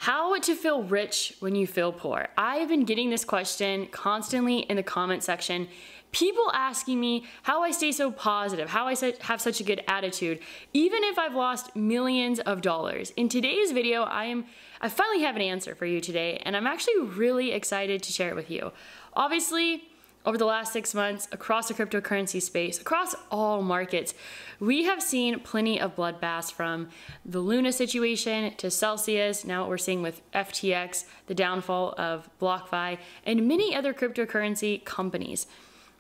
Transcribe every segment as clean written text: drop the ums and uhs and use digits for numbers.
How to feel rich when you feel poor. I've been getting this question constantly in the comment section. People asking me how I stay so positive, how I have such a good attitude, even if I've lost millions of dollars. In today's video, I finally have an answer for you today, and I'm actually really excited to share it with you. Obviously, over the last 6 months, across the cryptocurrency space, across all markets, we have seen plenty of bloodbaths, from the Luna situation to Celsius, now what we're seeing with FTX, the downfall of BlockFi, and many other cryptocurrency companies.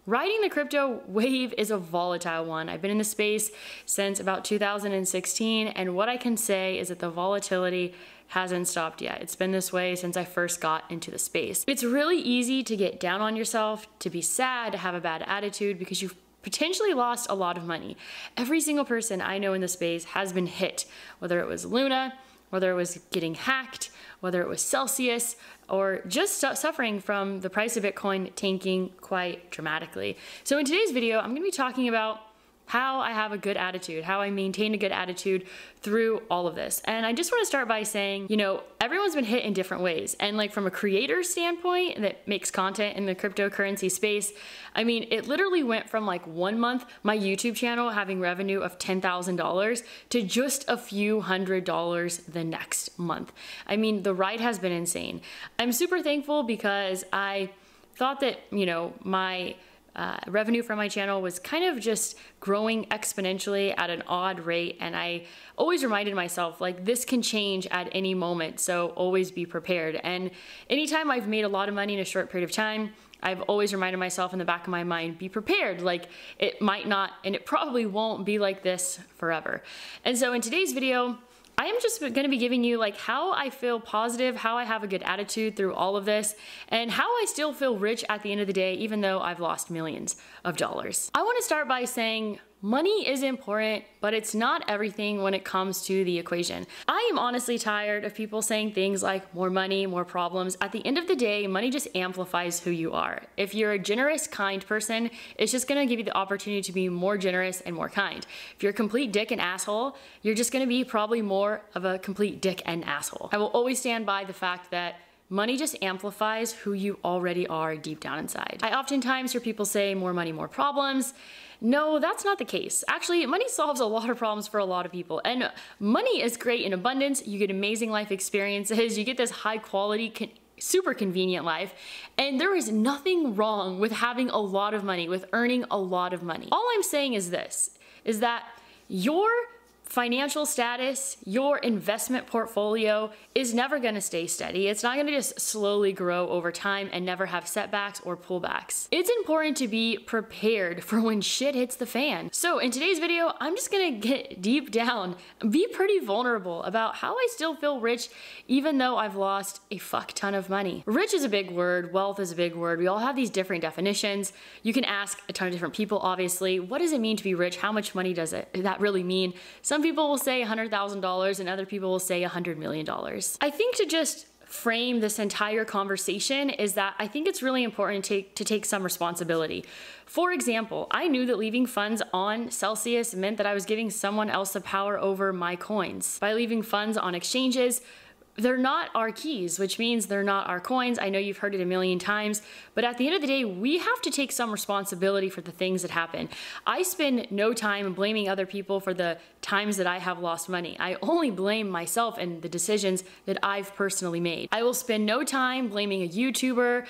Riding the crypto wave is a volatile one. I've been in the space since about 2016, and what I can say is that the volatility hasn't stopped yet. It's been this way since I first got into the space. It's really easy to get down on yourself, to be sad, to have a bad attitude because you've potentially lost a lot of money. Every single person I know in the space has been hit, whether it was Luna, whether it was getting hacked, whether it was Celsius, or just suffering from the price of Bitcoin tanking quite dramatically. So in today's video, I'm gonna be talking about how I have a good attitude, how I maintain a good attitude through all of this. And I just want to start by saying, you know, everyone's been hit in different ways. And like from a creator standpoint that makes content in the cryptocurrency space, I mean, it literally went from like 1 month, my YouTube channel having revenue of $10,000 to just a few $100s the next month. I mean, the ride has been insane. I'm super thankful because I thought that, you know, my revenue from my channel was kind of just growing exponentially at an odd rate, and I always reminded myself, like, this can change at any moment, so always be prepared. And anytime I've made a lot of money in a short period of time, I've always reminded myself in the back of my mind, be prepared. Like, it might not, and it probably won't be like this forever. And so in today's video, I am just going to be giving you like how I feel positive, how I have a good attitude through all of this, and how I still feel rich at the end of the day, even though I've lost millions of dollars. I want to start by saying money is important, but it's not everything when it comes to the equation. I am honestly tired of people saying things like more money, more problems. At the end of the day, money just amplifies who you are. If you're a generous, kind person, it's just gonna give you the opportunity to be more generous and more kind. If you're a complete dick and asshole, you're just gonna be probably more of a complete dick and asshole. I will always stand by the fact that money just amplifies who you already are deep down inside. I oftentimes hear people say more money, more problems. No, that's not the case. Actually, money solves a lot of problems for a lot of people. And money is great in abundance. You get amazing life experiences. You get this high quality, super convenient life. And there is nothing wrong with having a lot of money, with earning a lot of money. All I'm saying is this, is that your financial status, your investment portfolio is never gonna stay steady. It's not gonna just slowly grow over time and never have setbacks or pullbacks. It's important to be prepared for when shit hits the fan. So in today's video, I'm just gonna get deep down, be pretty vulnerable about how I still feel rich even though I've lost a fuck ton of money. Rich is a big word, wealth is a big word. We all have these different definitions. You can ask a ton of different people, obviously. What does it mean to be rich? How much money does that really mean? Some people will say $100,000 and other people will say $100 million. I think to just frame this entire conversation is that I think it's really important to take some responsibility. For example, I knew that leaving funds on Celsius meant that I was giving someone else the power over my coins. By leaving funds on exchanges, they're not our keys, which means they're not our coins. I know you've heard it a million times, but at the end of the day, we have to take some responsibility for the things that happen. I spend no time blaming other people for the times that I have lost money. I only blame myself and the decisions that I've personally made. I will spend no time blaming a YouTuber,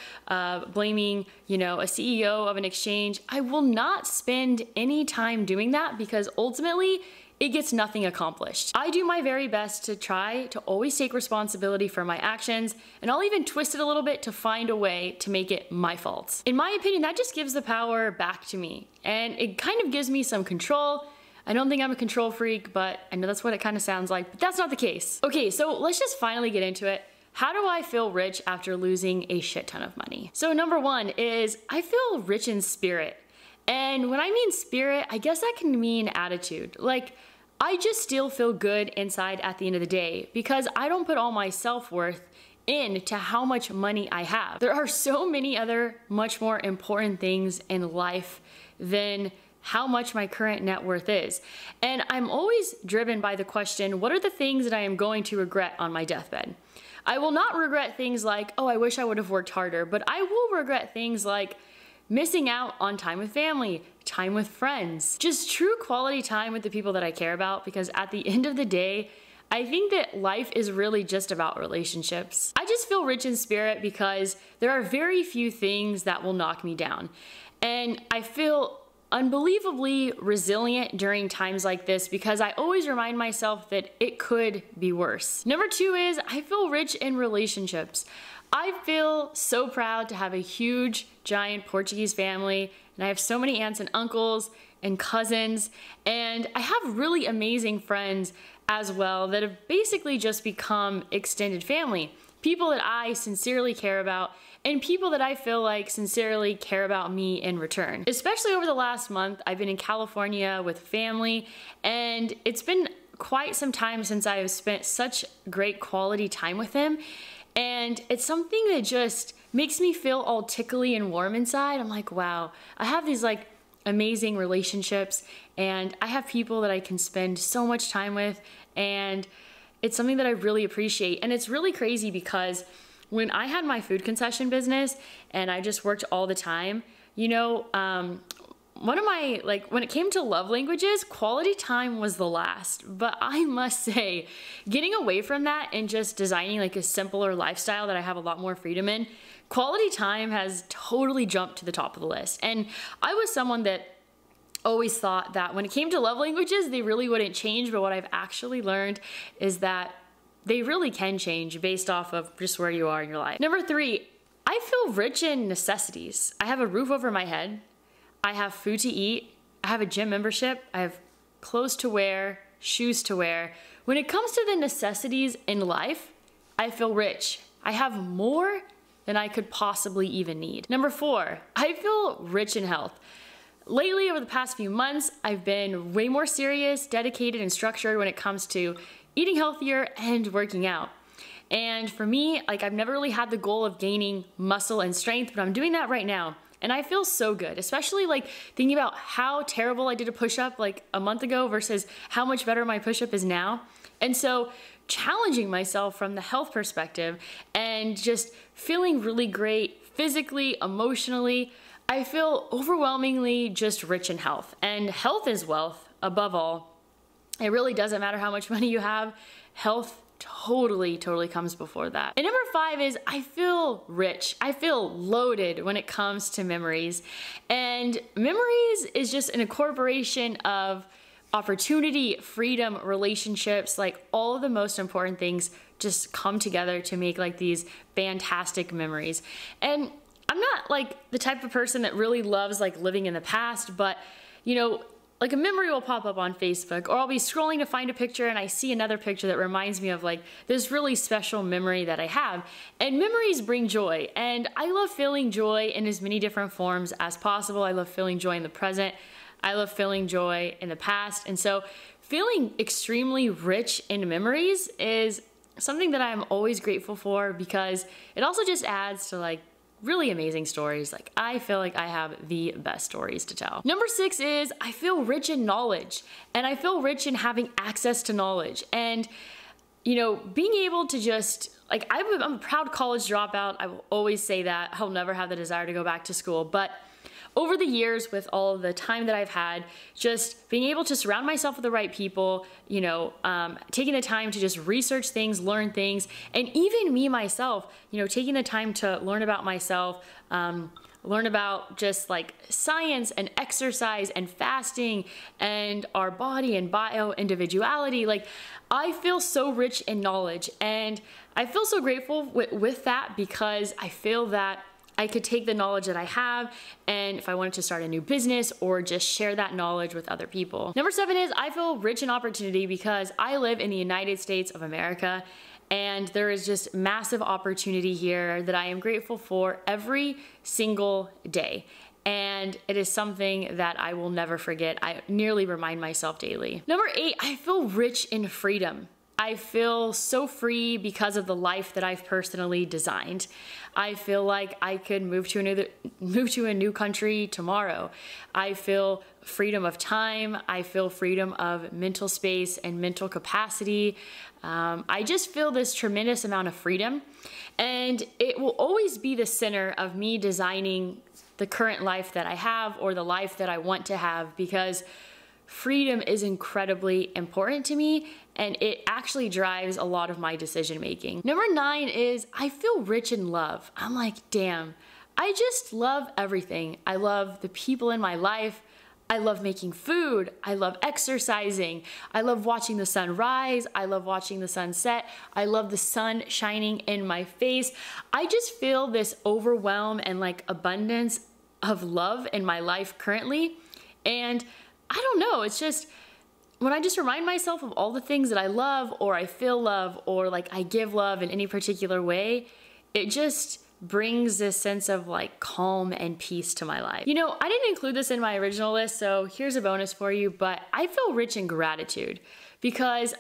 blaming, you know, a CEO of an exchange. I will not spend any time doing that because ultimately, it gets nothing accomplished. I do my very best to try to always take responsibility for my actions, and I'll even twist it a little bit to find a way to make it my fault. In my opinion, that just gives the power back to me, and it kind of gives me some control. I don't think I'm a control freak, but I know that's what it kind of sounds like, but that's not the case. Okay, so let's just finally get into it. How do I feel rich after losing a shit ton of money? So number one is I feel rich in spirit. And when I mean spirit, I guess that can mean attitude. Like, I just still feel good inside at the end of the day because I don't put all my self-worth into how much money I have. There are so many other much more important things in life than how much my current net worth is. And I'm always driven by the question, what are the things that I am going to regret on my deathbed? I will not regret things like, oh, I wish I would have worked harder, but I will regret things like missing out on time with family, time with friends, just true quality time with the people that I care about, because at the end of the day, I think that life is really just about relationships. I just feel rich in spirit because there are very few things that will knock me down. And I feel unbelievably resilient during times like this because I always remind myself that it could be worse. Number 2 is I feel rich in relationships. I feel so proud to have a huge, giant Portuguese family, and I have so many aunts and uncles and cousins, and I have really amazing friends as well that have basically just become extended family. People that I sincerely care about and people that I feel like sincerely care about me in return. Especially over the last month, I've been in California with family, and it's been quite some time since I have spent such great quality time with them. And it's something that just makes me feel all tickly and warm inside. I'm like, wow, I have these like amazing relationships, and I have people that I can spend so much time with, and it's something that I really appreciate. And it's really crazy because when I had my food concession business and I just worked all the time, you know, one of my, like, when it came to love languages, quality time was the last. But I must say, getting away from that and just designing like a simpler lifestyle that I have a lot more freedom in, quality time has totally jumped to the top of the list. And I was someone that always thought that when it came to love languages, they really wouldn't change. But what I've actually learned is that they really can change based off of just where you are in your life. Number 3, I feel rich in necessities. I have a roof over my head. I have food to eat. I have a gym membership. I have clothes to wear, shoes to wear. When it comes to the necessities in life, I feel rich. I have more than I could possibly even need. Number 4, I feel rich in health. Lately, over the past few months, I've been way more serious, dedicated, and structured when it comes to eating healthier and working out. And for me, like, I've never really had the goal of gaining muscle and strength, but I'm doing that right now. And I feel so good, especially like thinking about how terrible I did a push-up like a month ago versus how much better my push-up is now. And so challenging myself from the health perspective and just feeling really great physically, emotionally, I feel overwhelmingly just rich in health. And health is wealth above all. It really doesn't matter how much money you have. Health totally comes before that. And number 5 is I feel rich. I feel loaded when it comes to memories. And memories is just an incorporation of opportunity, freedom, relationships, like all of the most important things just come together to make like these fantastic memories. And I'm not like the type of person that really loves like living in the past, but you know, like a memory will pop up on Facebook, or I'll be scrolling to find a picture and I see another picture that reminds me of like this really special memory that I have. And memories bring joy, and I love feeling joy in as many different forms as possible. I love feeling joy in the present. I love feeling joy in the past. And so feeling extremely rich in memories is something that I'm always grateful for, because it also just adds to like really amazing stories. Like, I feel like I have the best stories to tell. Number 6 is I feel rich in knowledge, and I feel rich in having access to knowledge. And, you know, being able to just, like, I'm a proud college dropout. I will always say that. I'll never have the desire to go back to school. But over the years, with all the time that I've had, just being able to surround myself with the right people, you know, taking the time to just research things, learn things, and even me myself, you know, taking the time to learn about myself, learn about just like science and exercise and fasting and our body and bio individuality. Like, I feel so rich in knowledge, and I feel so grateful with that, because I feel that I could take the knowledge that I have, and if I wanted to start a new business or just share that knowledge with other people. Number 7 is I feel rich in opportunity, because I live in the United States of America, and there is just massive opportunity here that I am grateful for every single day. And it is something that I will never forget. I nearly remind myself daily. Number 8, I feel rich in freedom. I feel so free because of the life that I've personally designed. I feel like I could move to a new country tomorrow. I feel freedom of time. I feel freedom of mental space and mental capacity. I just feel this tremendous amount of freedom, and it will always be the center of me designing the current life that I have or the life that I want to have, because freedom is incredibly important to me, and it actually drives a lot of my decision making. Number 9 is I feel rich in love. I'm like, damn, I just love everything. I love the people in my life. I love making food. I love exercising. I love watching the sun rise. I love watching the sun set. I love the sun shining in my face. I just feel this overwhelm and like abundance of love in my life currently. And I don't know, it's just when I just remind myself of all the things that I love, or I feel love, or like I give love in any particular way, it just brings this sense of like calm and peace to my life. You know, I didn't include this in my original list, so here's a bonus for you, but I feel rich in gratitude because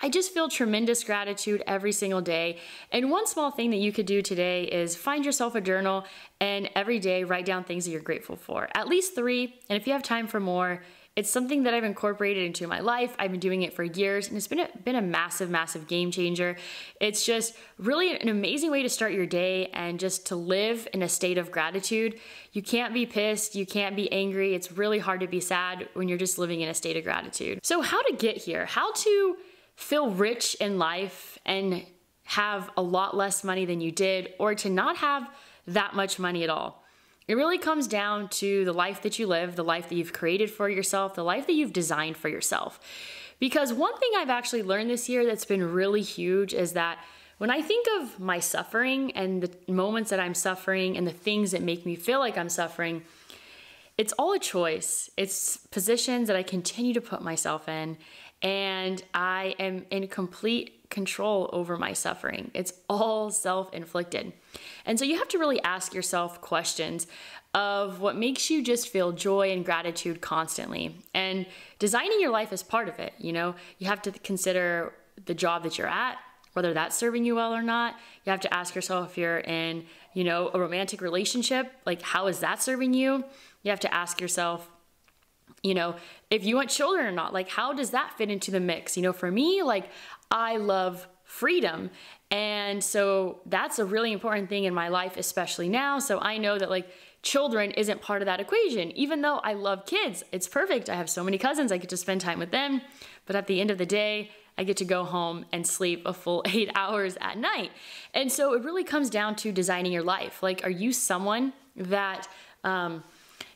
I just feel tremendous gratitude every single day. And one small thing that you could do today is find yourself a journal and every day write down things that you're grateful for. At least 3, and if you have time for more, it's something that I've incorporated into my life. I've been doing it for years, and it's been a massive, massive game changer. It's just really an amazing way to start your day and just to live in a state of gratitude. You can't be pissed, you can't be angry. It's really hard to be sad when you're just living in a state of gratitude. So how to get here? How to feel rich in life and have a lot less money than you did, or to not have that much money at all. It really comes down to the life that you live, the life that you've created for yourself, the life that you've designed for yourself. Because one thing I've actually learned this year that's been really huge is that when I think of my suffering and the moments that I'm suffering and the things that make me feel like I'm suffering, it's all a choice. It's positions that I continue to put myself in, and I am in complete control over my suffering. It's all self-inflicted. And so you have to really ask yourself questions of what makes you just feel joy and gratitude constantly. And designing your life is part of it. You know, you have to consider the job that you're at, whether that's serving you well or not. You have to ask yourself if you're in, you know, a romantic relationship, like how is that serving you? You have to ask yourself, you know, if you want children or not, like how does that fit into the mix? You know, for me, like I love freedom. And so that's a really important thing in my life, especially now. So I know that like children isn't part of that equation. Even though I love kids, it's perfect. I have so many cousins, I get to spend time with them. But at the end of the day, I get to go home and sleep a full 8 hours at night. And so it really comes down to designing your life. Like, are you someone that,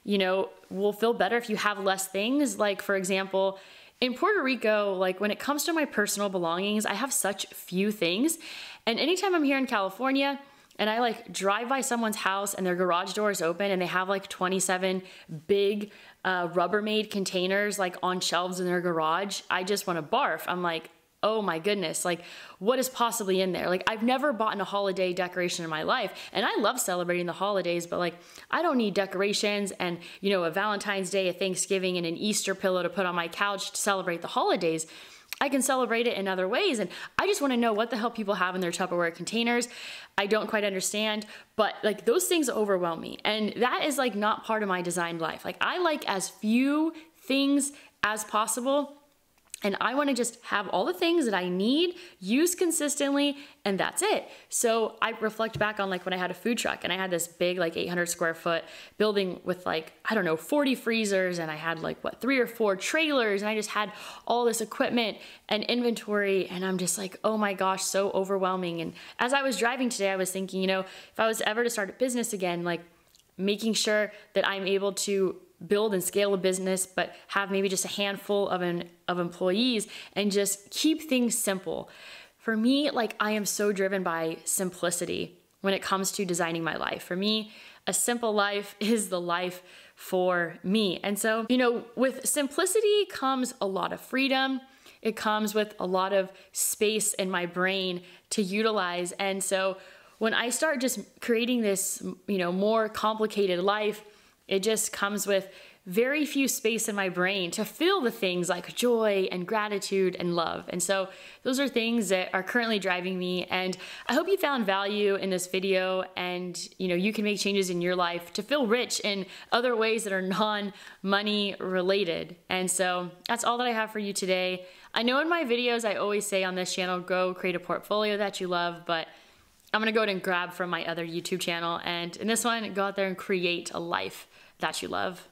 you know, will feel better if you have less things? Like, for example, in Puerto Rico, like when it comes to my personal belongings, I have such few things. And anytime I'm here in California and I like drive by someone's house and their garage door is open and they have like 27 big Rubbermaid containers like on shelves in their garage, I just want to barf. I'm like, oh my goodness, like what is possibly in there? Like I've never bought a holiday decoration in my life, and I love celebrating the holidays, but like I don't need decorations and, you know, a Valentine's Day, a Thanksgiving, and an Easter pillow to put on my couch to celebrate the holidays. I can celebrate it in other ways, and I just want to know what the hell people have in their Tupperware containers. I don't quite understand, but like those things overwhelm me, and that is like not part of my designed life. Like I like as few things as possible, and I want to just have all the things that I need, use consistently, and that's it. So I reflect back on like when I had a food truck and I had this big like 800 square foot building with like, I don't know, 40 freezers, and I had like what, 3 or 4 trailers, and I just had all this equipment and inventory, and I'm just like, oh my gosh, so overwhelming. And as I was driving today, I was thinking, you know, if I was ever to start a business again, like making sure that I'm able to build and scale a business, but have maybe just a handful of employees and just keep things simple. For me, like I am so driven by simplicity when it comes to designing my life. For me, a simple life is the life for me. And so, you know, with simplicity comes a lot of freedom. It comes with a lot of space in my brain to utilize. And so when I start just creating this, you know, more complicated life, it just comes with very few space in my brain to feel the things like joy and gratitude and love. And so those are things that are currently driving me. And I hope you found value in this video, and you can make changes in your life to feel rich in other ways that are non-money related. And so that's all that I have for you today. I know in my videos I always say on this channel, go create a portfolio that you love, but I'm gonna go ahead and grab from my other YouTube channel, and in this one, go out there and create a life that you love.